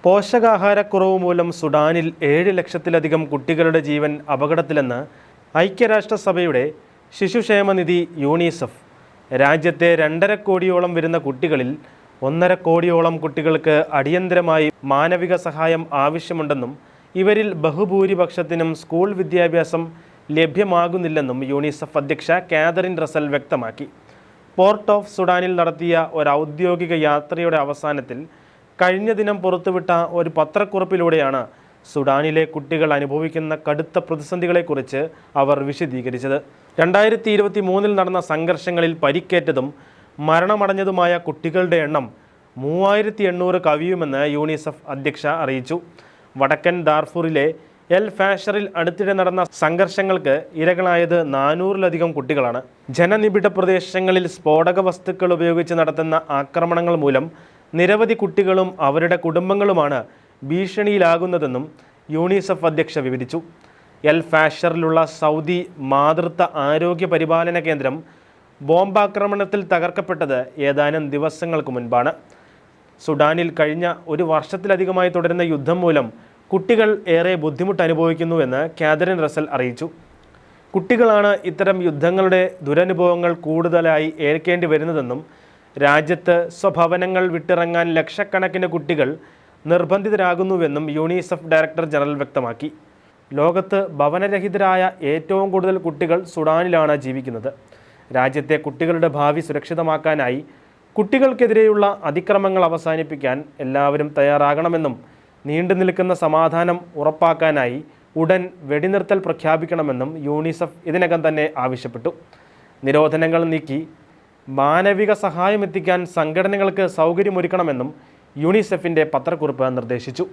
പോഷകാഹാരക്കുറവ് മൂലം സുഡാനിൽ 7 ലക്ഷത്തിലധികം കുട്ടികളുടെ ജീവൻ അപകടത്തിലെന്ന് ഐക്യരാഷ്ട്രസഭയുടെ ശിശുക്ഷേമനിധി യൂണിസെഫ്. രാജ്യത്തെ 2.5 കോടിയോളം വരുന്ന കുട്ടികളിൽ 1.5 കോടിയോളം കുട്ടികൾക്ക് അടിയന്തരമായി മാനവിക സഹായം ആവശ്യമുണ്ടെന്നും ഇവരിൽ ബഹുഭൂരിപക്ഷത്തിനും സ്കൂൾ വിദ്യാഭ്യാസം ലഭ്യമാകുന്നില്ലെന്നും യൂണിസെഫ് അധ്യക്ഷ കാതറിൻ റസൽ വ്യക്തമാക്കി. പോർട്ട് ഓഫ് സുഡാനിൽ നടത്തിയ ഒരു ഔദ്യോഗിക യാത്രയുടെ അവസാനത്തിൽ കഴിഞ്ഞ ദിനം പുറത്തുവിട്ട ഒരു പത്രക്കുറിപ്പിലൂടെയാണ് സുഡാനിലെ കുട്ടികൾ അനുഭവിക്കുന്ന കടുത്ത പ്രതിസന്ധികളെക്കുറിച്ച് അവർ വിശദീകരിച്ചത്. 2023 നടന്ന സംഘർഷങ്ങളിൽ പരിക്കേറ്റതും മരണമടഞ്ഞതുമായ കുട്ടികളുടെ എണ്ണം 3800 കവിയുമെന്ന് യൂണിസെഫ് അധ്യക്ഷ അറിയിച്ചു. വടക്കൻ ദാർഫൂറിലെ എൽ ഫാഷറിൽ അടുത്തിടെ നടന്ന സംഘർഷങ്ങൾക്ക് ഇരകളായത് 400-ലധികം കുട്ടികളാണ്. ജനനിബിഡ പ്രദേശങ്ങളിൽ സ്ഫോടക വസ്തുക്കൾ ഉപയോഗിച്ച് നടത്തുന്ന ആക്രമണങ്ങൾ മൂലം നിരവധി കുട്ടികളും അവരുടെ കുടുംബങ്ങളുമാണ് ഭീഷണിയിലാകുന്നതെന്നും യൂണിസെഫ് അധ്യക്ഷ വിവരിച്ചു. എൽ ഫാഷറിലുള്ള സൗദി മാതൃത്വ ആരോഗ്യ പരിപാലന കേന്ദ്രം ബോംബാക്രമണത്തിൽ തകർക്കപ്പെട്ടത് ഏതാനും ദിവസങ്ങൾക്ക് മുൻപാണ്. സുഡാനിൽ കഴിഞ്ഞ ഒരു വർഷത്തിലധികമായി തുടരുന്ന യുദ്ധം മൂലം കുട്ടികൾ ഏറെ ബുദ്ധിമുട്ട് അനുഭവിക്കുന്നുവെന്ന് കാതറിൻ റസൽ അറിയിച്ചു. കുട്ടികളാണ് ഇത്തരം യുദ്ധങ്ങളുടെ ദുരനുഭവങ്ങൾ കൂടുതലായി ഏൽക്കേണ്ടി വരുന്നതെന്നും രാജ്യത്ത് സ്വഭവനങ്ങൾ വിട്ടിറങ്ങാൻ ലക്ഷക്കണക്കിന് കുട്ടികൾ നിർബന്ധിതരാകുന്നുവെന്നും യൂണിസെഫ് ഡയറക്ടർ ജനറൽ വ്യക്തമാക്കി. ലോകത്ത് ഭവനരഹിതരായ ഏറ്റവും കൂടുതൽ കുട്ടികൾ സുഡാനിലാണ് ജീവിക്കുന്നത്. രാജ്യത്തെ കുട്ടികളുടെ ഭാവി സുരക്ഷിതമാക്കാനായി കുട്ടികൾക്കെതിരെയുള്ള അതിക്രമങ്ങൾ അവസാനിപ്പിക്കാൻ എല്ലാവരും തയ്യാറാകണമെന്നും നീണ്ടു നിൽക്കുന്ന സമാധാനം ഉറപ്പാക്കാനായി ഉടൻ വെടിനിർത്തൽ പ്രഖ്യാപിക്കണമെന്നും യൂണിസെഫ് ഇതിനകം തന്നെ ആവശ്യപ്പെട്ടു. നിരോധനങ്ങൾ നീക്കി മാനവിക സഹായം എത്തിക്കാൻ സംഘടനകൾക്ക് സൗകര്യമൊരുക്കണമെന്നും യൂണിസെഫിൻ്റെ പത്രക്കുറിപ്പ് നിർദ്ദേശിച്ചു.